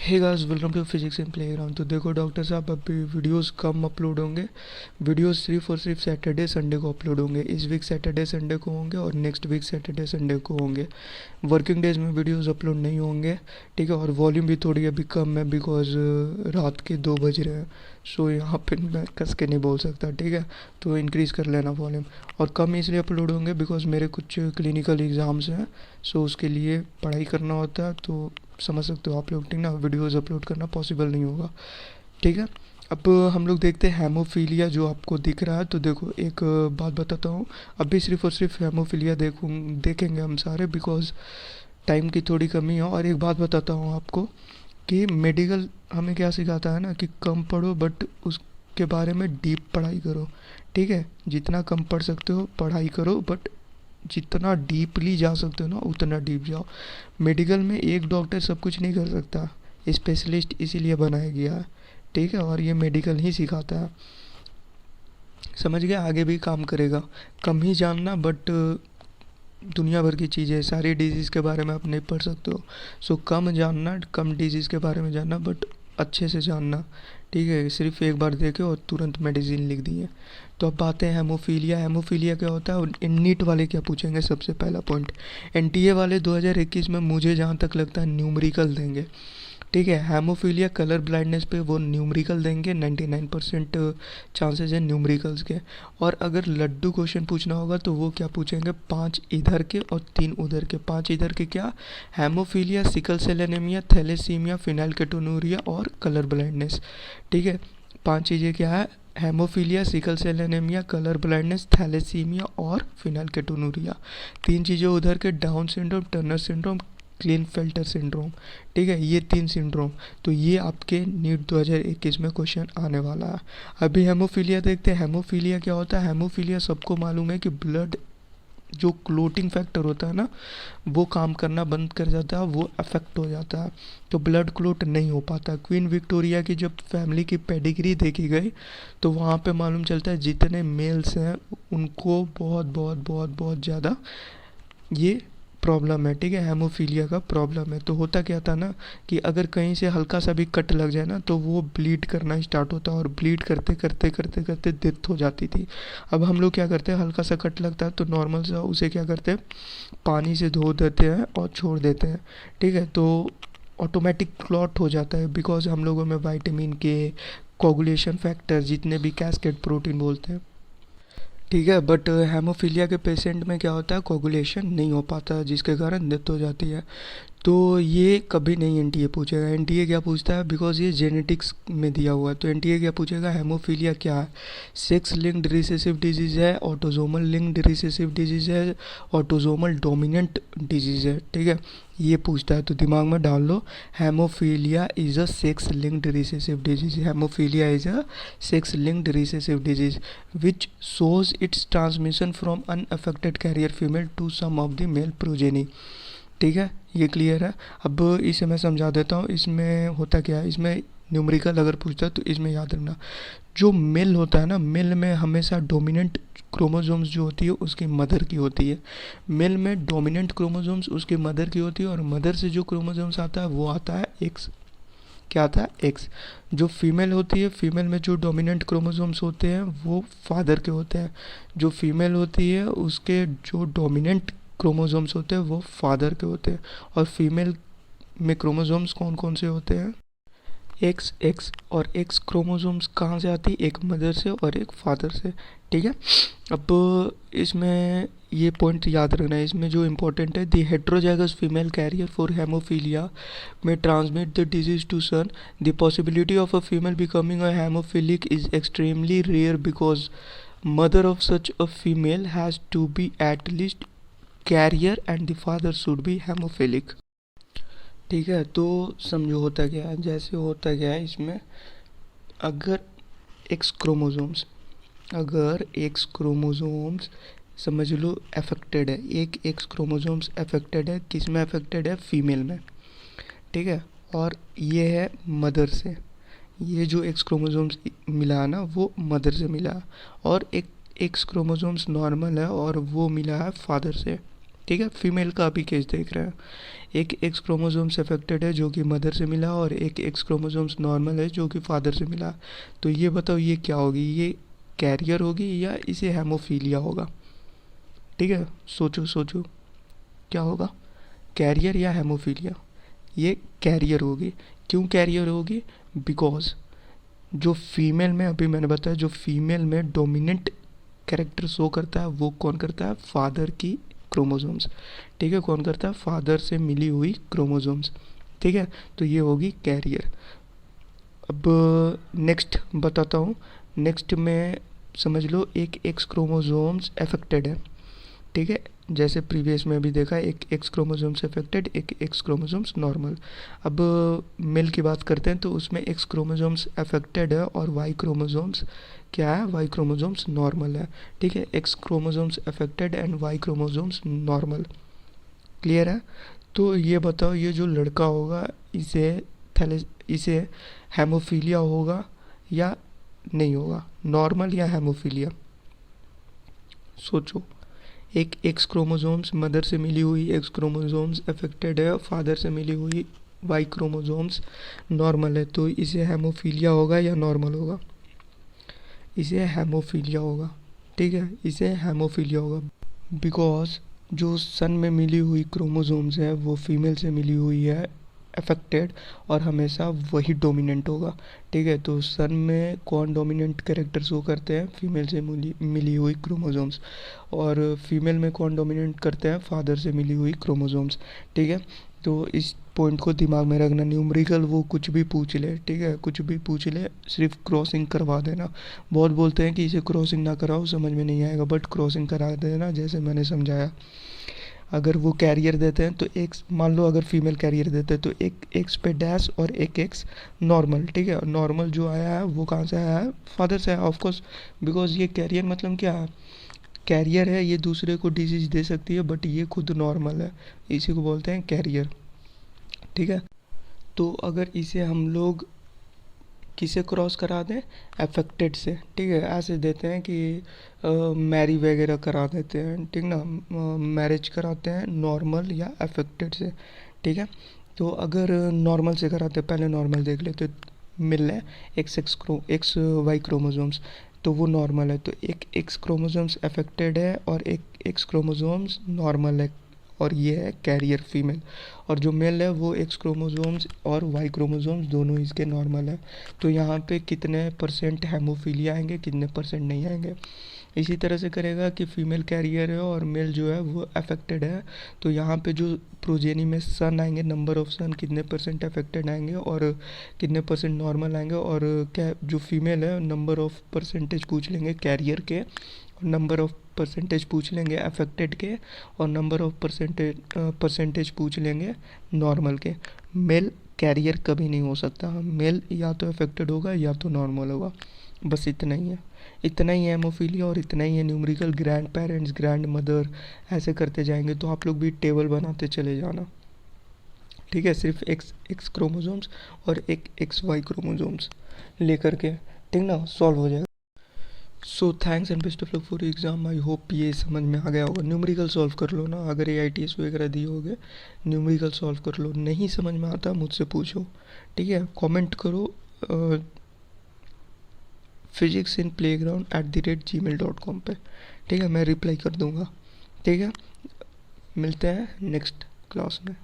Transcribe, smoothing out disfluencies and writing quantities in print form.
Hey guys, welcome to physics in playground. तो देखो doctor साहब, अभी वीडियोस कम अपलोड होंगे। वीडियोस सिर्फ और सिर्फ सैटरडे संडे को अपलोड होंगे। इस वीक सैटरडे संडे को होंगे और नेक्स्ट वीक सैटरडे संडे को होंगे। वर्किंग डेज में वीडियोस अपलोड नहीं होंगे, ठीक है। और वॉल्यूम भी थोड़ी अभी कम है बिकॉज रात के 2 बज रहे हैं। सो यहाँ पे मैं कस के नहीं बोल सकता, ठीक है। तो इंक्रीज़ कर लेना वॉल्यूम। और कम इसलिए अपलोड होंगे बिकॉज मेरे कुछ क्लिनिकल एग्ज़ाम्स हैं। सो उसके लिए पढ़ाई करना होता है, तो समझ सकते हो आप लोग, ठीक ना। वीडियोस अपलोड करना पॉसिबल नहीं होगा, ठीक है। अब हम लोग देखते हैं हेमोफीलिया जो आपको दिख रहा है। तो देखो एक बात बताता हूँ, अभी सिर्फ और सिर्फ हेमोफीलिया देखेंगे हम सारे बिकॉज टाइम की थोड़ी कमी है। और एक बात बताता हूँ आपको कि मेडिकल हमें क्या सिखाता है ना कि कम पढ़ो बट उसके बारे में डीप पढ़ाई करो, ठीक है। जितना कम पढ़ सकते हो पढ़ाई करो, बट जितना डीपली जा सकते हो ना उतना डीप जाओ। मेडिकल में एक डॉक्टर सब कुछ नहीं कर सकता, स्पेशलिस्ट इसीलिए बनाया गया है, ठीक है। और ये मेडिकल ही सिखाता है, समझ गया। आगे भी काम करेगा। कम ही जानना बट दुनिया भर की चीज़ें, सारी डिजीज़ के बारे में आप नहीं पढ़ सकते हो। सो कम जानना, कम डिजीज़ के बारे में जानना बट अच्छे से जानना, ठीक है। सिर्फ एक बार देखे और तुरंत मेडिसिन लिख दी है। तो अब बातें हैं हेमोफीलिया। हेमोफीलिया क्या होता है और नीट वाले क्या पूछेंगे सबसे पहला पॉइंट। एनटीए वाले 2021 में मुझे जहाँ तक लगता है न्यूमेरिकल देंगे, ठीक है। हेमोफीलिया कलर ब्लाइंडनेस पे वो न्यूमेरिकल देंगे, 99% चांसेस हैं न्यूमेरिकल्स के। और अगर लड्डू क्वेश्चन पूछना होगा तो वो क्या पूछेंगे, 5 इधर के और 3 उधर के। 5 इधर के क्या, haemophilia, sickle cell anaemia, thalassaemia, phenylketonuria और कलर ब्लाइंडनेस, ठीक है। 5 चीज़ें क्या है, haemophilia, sickle cell anaemia, colour blindness, thalassaemia और फिनाइलकेटोनूरिया। 3 चीज़ें उधर के, Down syndrome, Turner syndrome, Klinefelter syndrome, ठीक है। ये 3 सिंड्रोम। तो ये आपके नीट 2021 में क्वेश्चन आने वाला है। अभी हेमोफीलिया देखते हैं। हेमोफीलिया क्या होता है। हेमोफीलिया सबको मालूम है कि ब्लड जो क्लोटिंग फैक्टर होता है ना, वो काम करना बंद कर जाता है, वो अफेक्ट हो जाता है, तो ब्लड क्लोट नहीं हो पाता। क्वीन विक्टोरिया की जब फैमिली की पेडिग्री देखी गई तो वहाँ पे मालूम चलता है जितने मेल्स हैं उनको बहुत बहुत बहुत बहुत ज़्यादा ये प्रॉब्लम है, ठीक है। हेमोफीलिया का प्रॉब्लम है। तो होता क्या था ना कि अगर कहीं से हल्का सा भी कट लग जाए ना तो वो ब्लीड करना स्टार्ट होता है और ब्लीड करते करते करते करते डेथ हो जाती थी। अब हम लोग क्या करते हैं, हल्का सा कट लगता है तो नॉर्मल सा उसे क्या करते हैं, पानी से धो देते हैं और छोड़ देते हैं, ठीक है। तो ऑटोमेटिक क्लॉट हो जाता है बिकॉज हम लोगों में विटामिन के, कोगुलेशन फैक्टर, जितने भी कैस्केड प्रोटीन बोलते हैं, ठीक है। बट हेमोफीलिया के पेशेंट में क्या होता है, कोगुलेशन नहीं हो पाता जिसके कारण डेथ हो जाती है। तो ये कभी नहीं एनटीए पूछेगा। एनटीए क्या पूछता है, बिकॉज ये जेनेटिक्स में दिया हुआ है। तो एनटीए क्या पूछेगा, हेमोफीलिया क्या है, सेक्स लिंक्ड रिसेसिव डिजीज़ है, ऑटोजोमल लिंक्ड रिसेसिव डिजीज़ है, ऑटोजोमल डोमिनेंट डिजीज़ है, ठीक है। ये पूछता है, तो दिमाग में डाल लो, haemophilia is a sex linked recessive disease. Haemophilia is a sex linked recessive disease which shows its transmission from unaffected carrier female to some of the male progeny, ठीक है। ये क्लियर है। अब इसे मैं समझा देता हूँ। इसमें होता क्या है, इसमें न्यूमेरिकल अगर पूछता है तो इसमें याद रखना, जो मेल होता है ना, मेल में हमेशा डोमिनेंट क्रोमोसोम्स जो होती है उसकी मदर की होती है। मेल में डोमिनेंट क्रोमोसोम्स उसकी मदर की होती है और मदर से जो क्रोमोसोम्स आता है वो आता है एक्स। क्या आता है, एक्स। जो फीमेल होती है, फीमेल में जो डोमिनेंट क्रोमोसोम्स होते हैं वो फादर के होते हैं। जो फीमेल होती है उसके जो डोमिनेंट क्रोमोसोम्स होते हैं वो फादर के होते हैं। और फीमेल में क्रोमोसोम्स कौन कौन से होते हैं, एक्स एक्स। और एक्स क्रोमोसोम्स कहाँ से आती है, एक मदर से और एक फादर से, ठीक है। अब इसमें ये पॉइंट याद रखना है, इसमें जो इम्पोर्टेंट है, the heterozygous female carrier for haemophilia may transmit the disease to son. The possibility of a female becoming a haemophilic is extremely rare because mother of such a female has to be at least carrier and the father should be haemophilic, ठीक है। तो समझो होता क्या है, जैसे होता क्या है इसमें, अगर एक्स क्रोमोसोम्स, अगर एक्स क्रोमोसोम्स समझ लो अफेक्टेड है, एक एक्स क्रोमोसोम्स अफेक्टेड है, किस में अफेक्टेड है, फीमेल में, ठीक है। और ये है मदर से, ये जो एक्स क्रोमोसोम्स मिला है ना वो मदर से मिला है। और एक एक्स क्रोमोसोम्स नॉर्मल है और वो मिला है फादर से, ठीक है, फीमेल का अभी केस देख रहे हैं। एक एक्स क्रोमोसोम्स अफेक्टेड है जो कि मदर से मिला, और एक एक्स क्रोमोसोम्स नॉर्मल है जो कि फादर से मिला। तो ये बताओ ये क्या होगी, ये कैरियर होगी या इसे हेमोफीलिया होगा? ठीक है, सोचो सोचो क्या होगा, कैरियर या हेमोफीलिया? ये कैरियर होगी। क्यों कैरियर होगी? बिकॉज जो फीमेल में, अभी मैंने बताया, जो फीमेल में डोमिनेंट कैरेक्टर शो करता है वो कौन करता है? फादर की क्रोमोसोम्स। ठीक है, कौन करता है? फादर से मिली हुई क्रोमोसोम्स। ठीक है, तो ये होगी कैरियर। अब नेक्स्ट बताता हूँ। नेक्स्ट में समझ लो एक एक्स क्रोमोसोम्स अफेक्टेड है। ठीक है, जैसे प्रीवियस में भी देखा, एक एक्स क्रोमोसोम्स अफेक्टेड, एक एक्स क्रोमोसोम्स नॉर्मल। अब मेल की बात करते हैं तो उसमें एक्स क्रोमोसोम्स अफेक्टेड है और वाई क्रोमोसोम्स क्या है? वाई क्रोमोसोम्स नॉर्मल है। ठीक है, X chromosomes affected and Y chromosomes normal. Clear है? तो ये बताओ ये जो लड़का होगा इसे हेमोफीलिया होगा या नहीं होगा? नॉर्मल या हेमोफीलिया? सोचो। एक एक्स क्रोमोसोम्स मदर से मिली हुई एक्स क्रोमोसोम्स अफेक्टेड है, फादर से मिली हुई वाई क्रोमोसोम्स नॉर्मल है, तो इसे हेमोफीलिया होगा या नॉर्मल होगा? इसे हेमोफीलिया होगा। ठीक है, इसे हेमोफीलिया होगा बिकॉज जो सन में मिली हुई क्रोमोसोम्स है वो फीमेल से मिली हुई है अफेक्टेड, और हमेशा वही डोमिनेंट होगा। ठीक है, तो सन में कौन डोमिनेंट कैरेक्टर शो करते हैं? फीमेल से मिली हुई क्रोमोसोम्स। और फीमेल में कौन डोमिनेंट करते हैं? फादर से मिली हुई क्रोमोसोम्स। ठीक है, तो इस पॉइंट को दिमाग में रखना। न्यूमेरिकल वो कुछ भी पूछ ले, ठीक है, कुछ भी पूछ ले, सिर्फ क्रॉसिंग करवा देना। बहुत बोलते हैं कि इसे क्रॉसिंग ना कराओ, समझ में नहीं आएगा, बट क्रॉसिंग करा देना जैसे मैंने समझाया। अगर वो कैरियर देते हैं तो एक, मान लो अगर फीमेल कैरियर देते हैं तो एक एक्स पे डैश और एक एक्स नॉर्मल। ठीक है, नॉर्मल जो आया है वो कहाँ से आया है? फादर से आया, ऑफकोर्स, बिकॉज ये कैरियर मतलब क्या है? कैरियर है, ये दूसरे को डिजीज दे सकती है बट ये खुद नॉर्मल है, इसी को बोलते हैं कैरियर। ठीक है, तो अगर इसे हम लोग किसे क्रॉस करा दें? अफेक्टेड से। ठीक है, ऐसे देते हैं कि मैरी वगैरह करा देते हैं, ठीक ना, मैरिज कराते हैं नॉर्मल या अफेक्टेड से। ठीक है, तो अगर नॉर्मल से कराते हैं, पहले नॉर्मल देख लेते, मिल रहा है एक्स वाई क्रोमोसोम्स, तो वो नॉर्मल है, तो एक एक्स क्रोमोसोम्स अफेक्टेड है और एक एक्स क्रोमोसोम्स नॉर्मल है, और ये है कैरियर फीमेल। और जो मेल है वो एक्स क्रोमोसोम्स और वाई क्रोमोसोम्स दोनों इसके नॉर्मल है। तो यहाँ पे कितने परसेंट हेमोफीलिया आएंगे, कितने परसेंट नहीं आएंगे? इसी तरह से करेगा कि फीमेल कैरियर है और मेल जो है वो अफेक्टेड है, तो यहाँ पे जो प्रोजेनी में सन आएंगे, नंबर ऑफ सन कितने परसेंट अफेक्टेड आएंगे और कितने परसेंट नॉर्मल आएंगे, और क्या जो फीमेल है नंबर ऑफ परसेंटेज पूछ लेंगे कैरियर के, और नंबर ऑफ परसेंटेज पूछ लेंगे अफेक्टेड के, और नंबर ऑफ परसेंटेज पूछ लेंगे नॉर्मल के। मेल कैरियर कभी नहीं हो सकता, मेल या तो अफेक्टेड होगा या तो नॉर्मल होगा, बस इतना ही है। इतना ही है हेमोफीलिया और इतना ही है numerical. Grand parents, grand mother, ऐसे करते जाएंगे तो आप लोग भी टेबल बनाते चले जाना। ठीक है, सिर्फ एक्स एक्स क्रोमोसोम्स और एक एक्स वाई क्रोमोसोम्स लेकर के, ठीक ना, सॉल्व हो जाएगा। So thanks and best of luck for exam. I hope ये समझ में आ गया होगा। न्यूमेरिकल सॉल्व कर लो ना, अगर AITS वगैरह दिए होगे न्यूमेरिकल सॉल्व कर लो। नहीं समझ में आता मुझसे पूछो, ठीक है, कमेंट करो physicsInplayground@gmail.com पे, ठीक है, मैं रिप्लाई कर दूँगा। ठीक है, मिलते हैं नेक्स्ट क्लास में।